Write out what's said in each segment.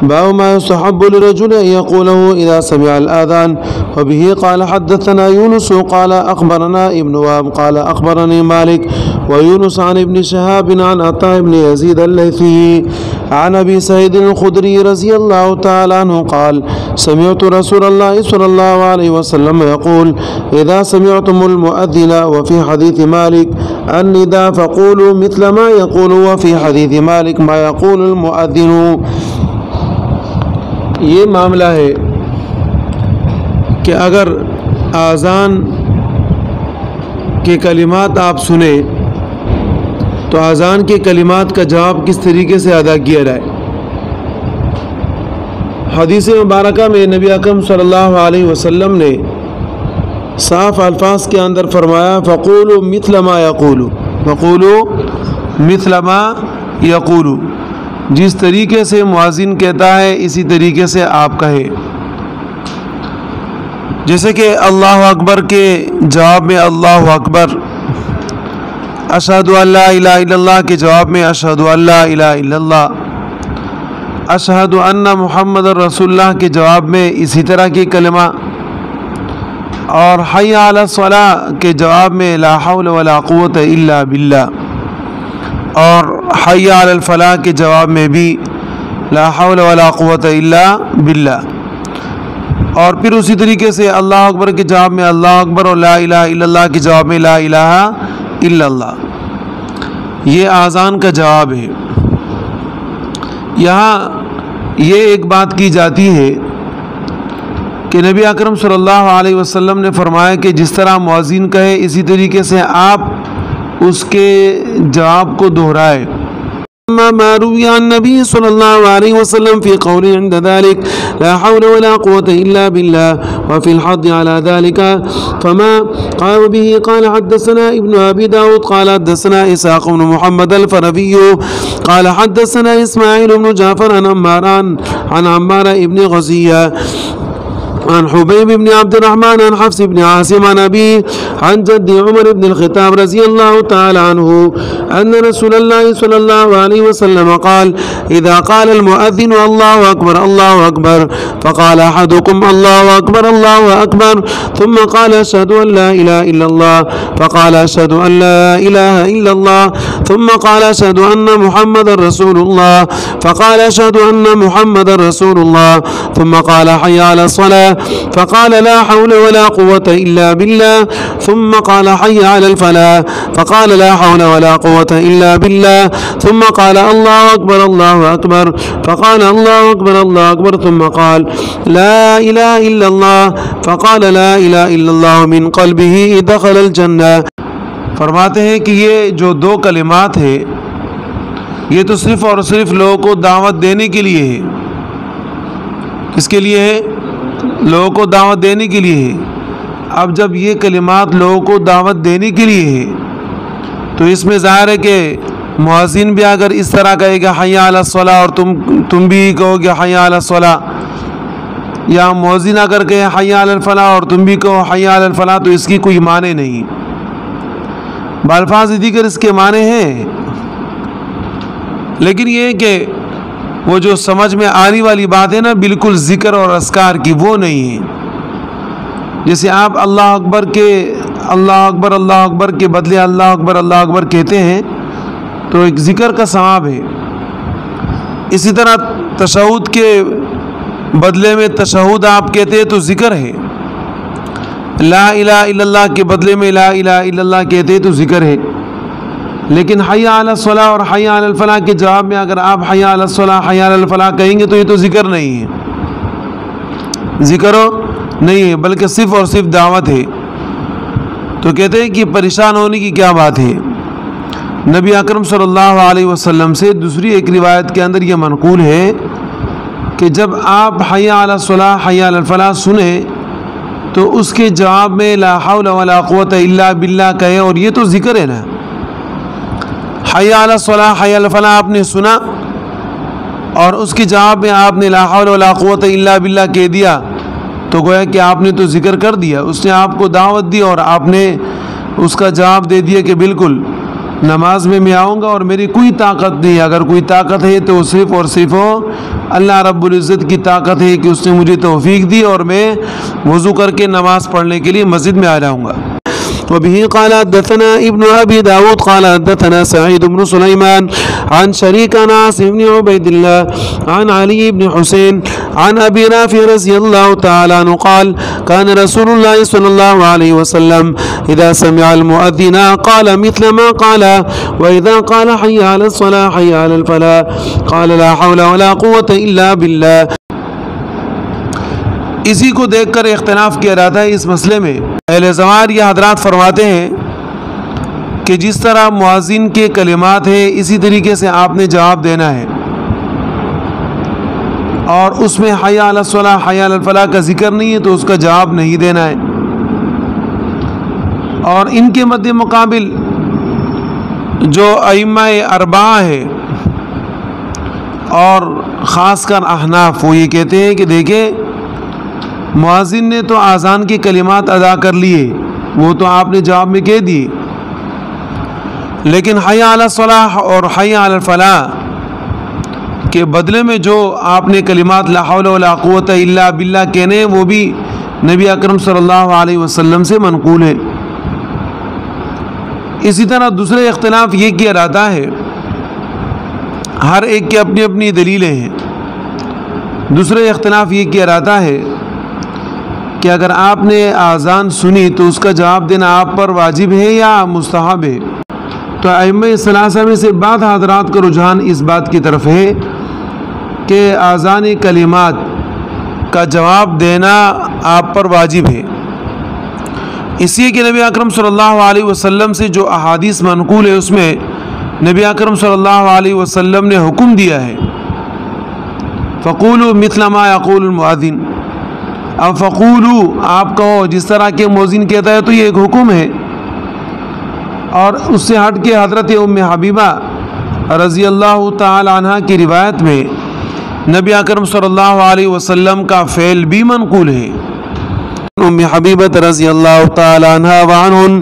باب ما يستحب للرجل أن يقوله إذا سمع الآذان. وبه قال حدثنا يونس قال أخبرنا ابن وهب قال أخبرني مالك ويونس عن ابن شهاب عن عطاء بن يزيد الليثي عن أبي سعيد الخدري رضي الله تعالى عنه قال سمعت رسول الله صلى الله عليه وسلم يقول إذا سمعتم المؤذن. وفي حديث مالك النداء فقولوا مثل ما يقول. وفي حديث مالك ما يقول المؤذن. یہ معاملہ ہے کہ اگر آذان کے کلمات آپ سنیں تو آذان کے کلمات کا جواب کس طریقے سے ادا کیا جائے. حدیث مبارکہ میں نبی اکرم صلی اللہ علیہ وسلم نے صاف الفاظ کے اندر فرمایا فقولوا مثل ما یقول. فقولوا مثل ما یقول. جس طریقے سے مؤذن کہتا ہے اسی طریقے سے آپ کہے. جیسے کہ اللہ اکبر کے جواب میں اللہ اکبر، اشہد ان لا الہ الا اللہ کے جواب میں اشہد ان لا الہ الا اللہ، اشہد ان محمد رسول اللہ کے جواب میں اسی طرح کی کلمہ، اور حی علی الصلاۃ کے جواب میں لا حول ولا قوت الا باللہ، اور حی علی الفلاح کے جواب میں بھی لا حول ولا قوت الا باللہ. اور پھر اسی طریقے سے اللہ اکبر کے جواب میں اللہ اکبر اور لا الہ الا اللہ کے جواب میں لا الہ الا اللہ. یہ آذان کا جواب ہے. یہاں یہ ایک بات کی جاتی ہے کہ نبی اکرم صلی اللہ علیہ وسلم نے فرمایا کہ جس طرح مؤذن کہے اسی طریقے سے آپ اس کے جواب کو دہرائے. ما روي عن النبي صلى الله عليه وسلم في قول عند ذلك لا حول ولا قوة إلا بالله وفي الحض على ذلك فما قال به. قال حدثنا ابن أبي داود قال حدثنا إسحاق بن محمد الفربي قال حدثنا إسماعيل بن جعفر عن عمار ابن غزية عن حبيب بن عبد الرحمن عن حفص بن عاصم عن أبيه عن جد عمر بن الخطاب رضي الله تعالى عنه أن رسول الله صلى الله عليه وسلم قال إذا قال المؤذن الله أكبر الله أكبر فقال أحدكم الله أكبر الله أكبر ثم قال أشهد أن لا إله إلا الله فقال أشهد أن لا إله إلا الله ثم قال أشهد أن محمد رسول الله فقال أشهد أن محمد رسول الله ثم قال حي على الصلاة فقال لا حول ولا قوة إلا بالله ثم قال حي على الفلاح فقال لا حول ولا قوة إلا بالله ثم قال الله أكبر الله أكبر فقال الله أكبر الله أكبر ثم قال لا إله إلا الله فقال لا إله إلا الله من قلبه دخل الجنة. فرماتے ہیں کہ یہ جو دو کلمات ہیں یہ تو صرف اور صرف لوگوں کو دعوت دینے کے لیے ہے. کس کے لیے ہے؟ لوگوں کو دعوت دینے کے لیے ہے. اب جب یہ کلمات لوگوں کو دعوت دینے کے لیے ہے تو اس میں ظاہر ہے کہ مؤذن بھی اگر اس طرح کہے کہ حی علی الصلاۃ اور تم بھی کہو کہ حی علی الصلاۃ، یا مؤذن اگر کہے حی علی الفلاح اور تم بھی کہو حی علی الفلاح، تو اس کی کوئی معنی نہیں. بالفاظ دیگر اس کے معنی ہیں، لیکن یہ کہ وہ جو سمجھ میں آنے والی بات ہے نا بالکل ذکر اور اذکار کی، وہ نہیں ہے. جیسے آپ اللہ اکبر اللہ اکبر کے بدلے اللہ اکبر کہتے ہیں تو ایک ذکر کا ثواب ہے. اسی طرح تشہد کے بدلے میں تشہد آپ کہتے ہیں تو ذکر ہے. لا الہ الا اللہ کے بدلے میں لا الہ الا اللہ کہتے ہیں تو ذکر ہے. لیکن حی علی الصلاۃ اور حی علی الفلاح کے جواب میں اگر آپ حی علی الصلاۃ حی علی الفلاح کہیں گے تو یہ تو ذکر نہیں ہے، ذکر نہیں ہے، بلکہ صرف اور صرف دعوت ہے. تو کہتے ہیں کہ پریشان ہونے کی کیا بات ہے. نبی اکرم صلی اللہ علیہ وسلم سے دوسری ایک روایت کے اندر یہ منقول ہے کہ جب آپ حی علی الصلاۃ حی علی الفلاح سنیں تو اس کے جواب میں لا حول ولا قوت الا باللہ کہے، اور یہ تو ذکر ہے نا. حی علی الصلاۃ حی علی الفلاح آپ نے سنا اور اس کے جواب میں آپ نے لا حول ولا قوت الا باللہ کہہ دیا تو گویا کہ آپ نے تو ذکر کر دیا. اس نے آپ کو دعوت دی اور آپ نے اس کا جواب دے دیا کہ بالکل نماز میں آؤں گا اور میری کوئی طاقت نہیں ہے. اگر کوئی طاقت ہے تو صرف اور صرف اللہ رب العزت کی طاقت ہے کہ اس نے مجھے توفیق دی اور میں وضو کر کے نماز پڑھنے کے لیے مسجد میں آ جاؤں گا. وبه قال حدثنا ابن ابي داود قال حدثنا سعيد بن سليمان عن شريك عن عاصم بن عبيد الله عن علي بن حسين عن ابي رافع رضي الله تعالى عنه قال كان رسول الله صلى الله عليه وسلم اذا سمع المؤذن قال مثل ما قال واذا قال حي على الصلاه حي على الفلاح قال لا حول ولا قوه الا بالله. اسی کو دیکھ کر اختلاف کیا جاتا ہے اس مسئلے میں. اہل زوار یہ حضرات فرماتے ہیں کہ جس طرح مؤذن کے کلمات ہیں اسی طریقے سے آپ نے جواب دینا ہے, اور اس میں حی علی الصلاۃ حی علی الفلاح کا ذکر نہیں ہے تو اس کا جواب نہیں دینا ہے. اور ان کے مد مقابل جو ائمہ اربعہ ہے اور خاص کر احناف, وہ یہ کہتے ہیں کہ دیکھیں مؤذن نے تو اذان کے کلمات ادا کر لیے, وہ تو آپ نے جواب میں کہہ دیے, لیکن حی علی الصلاح اور حی علی الفلاح کے بدلے میں جو آپ نے کلمات لا حول ولا قوت الا باللہ کہنے وہ بھی نبی اکرم صلی اللہ علیہ وسلم سے منقول ہے. اسی طرح دوسرے اختلاف یہ کیا جاتا ہے, ہر ایک کی اپنی اپنی دلیلیں ہیں. دوسرے اختلاف یہ کیا جاتا ہے کہ اگر آپ نے اذان سنی تو اس کا جواب دینا آپ پر واجب ہے یا مستحب ہے. تو ائمہ ثلاثہ میں سے بعض حضرات کا رجحان اس بات کی طرف ہے کہ اذان کلمات کا جواب دینا آپ پر واجب ہے, اس لیے کہ نبی اکرم صلی اللہ علیہ وسلم سے جو احادیث منقول ہے اس میں نبی اکرم صلی اللہ علیہ وسلم نے حکم دیا ہے فقولوا مثل ما یقول المؤذن. اب فقولو آپ کہو جس طرح کے مؤذن کہتا ہے, تو یہ ایک حکم ہے. اور اس سے ہٹ کے حضرت ام حبیبہ رضی اللہ تعالی عنہ کی روایت میں نبی اکرم صلی اللہ علیہ وسلم کا فعل بھی منقول ہے. ام حبیبہ رضی اللہ تعالی عنہ وعنہن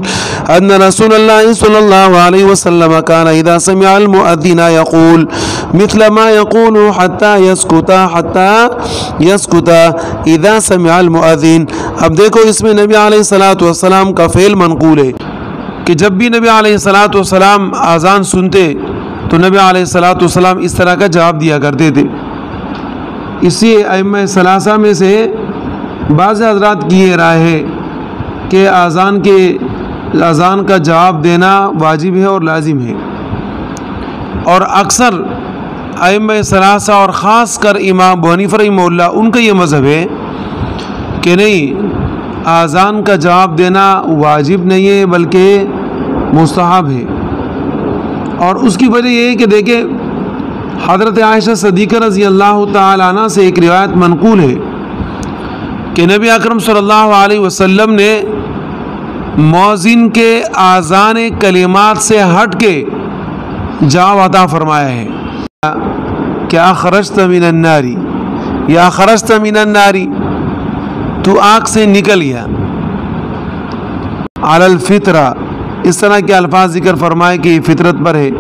ان رسول اللہ صلی اللہ علیہ وسلم كان اذا سمع المؤذن يقول مثل ما يقول حتى يسكت اذا سمع المؤذن. اب دیکھو اس میں نبی علیہ الصلوۃ والسلام کا فعل منقول ہے کہ جب بھی نبی علیہ الصلوۃ والسلام اذان سنتے تو نبی علیہ الصلوۃ والسلام اس طرح کا جواب دیا کرتے تھے. اسی ائمہ ثلاثہ میں سے بعض حضرات کی یہ رائے ہے کہ اذان کا جواب دینا واجب ہے اور لازم ہے, اور اکثر ائمہ ثلاثہ اور خاص کر امام ابو حنیفہ رحمہ اللہ ان کا یہ مذہب ہے کہ نہیں, اذان کا جواب دینا واجب نہیں ہے بلکہ مستحب ہے. اور اس کی وجہ یہ ہے کہ دیکھیں حضرت عائشہ صدیقہ رضی اللہ تعالی عنہ سے ایک روایت منقول ہے کہ نبی اکرم صلی اللہ علیہ وسلم نے مؤذن کے اذان کلمات سے ہٹ کے جواب عطا فرمایا ہے کیا خرجت من النار یا خرجت من النار, تو آگ سے نکل گیا, علی الفطرہ, اس طرح کے الفاظ ذکر فرمائے کہ یہ فطرت پر ہے,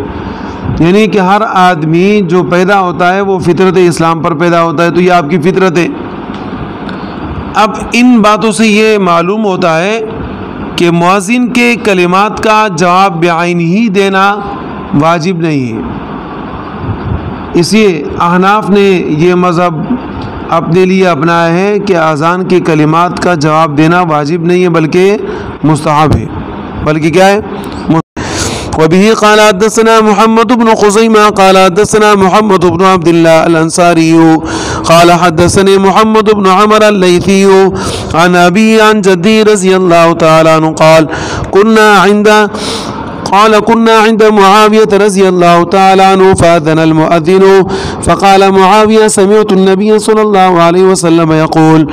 یعنی کہ ہر آدمی جو پیدا ہوتا ہے وہ فطرت اسلام پر پیدا ہوتا ہے, تو یہ آپ کی فطرت ہے. اب ان باتوں سے یہ معلوم ہوتا ہے کہ مؤذن کے کلمات کا جواب بعین ہی دینا واجب نہیں ہے. اسی احناف نے یہ مذہب اپنے لیے اپنایا ہے کہ اذان کے کلمات کا جواب دینا واجب نہیں ہے بلکہ مستحب ہے, بلکہ کیا ہے. وبه قال حدثنا محمد بن خزيمة قال حدثنا محمد بن عبد الله الأنصاري قال حدثني محمد بن عمر الليثي عن أبي عن جدي رضي الله تعالى عنه قال كنا عند معاوية رضي الله تعالى عنه فأذن المؤذن فقال معاوية سمعت النبي صلى الله عليه وسلم يقول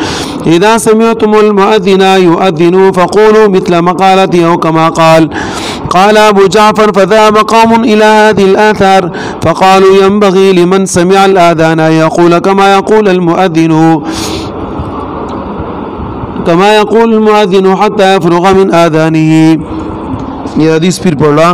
إذا سمعتم المؤذن يؤذن فقولوا مثل مقالته أو كما قال. قال أبو جعفر فذهب قوم إلى هذه الآثار فقالوا ينبغي لمن سمع الآذان يقول كما يقول المؤذن حتى يفرغ من آذانه. یہ حدیث پھر پڑھ رہا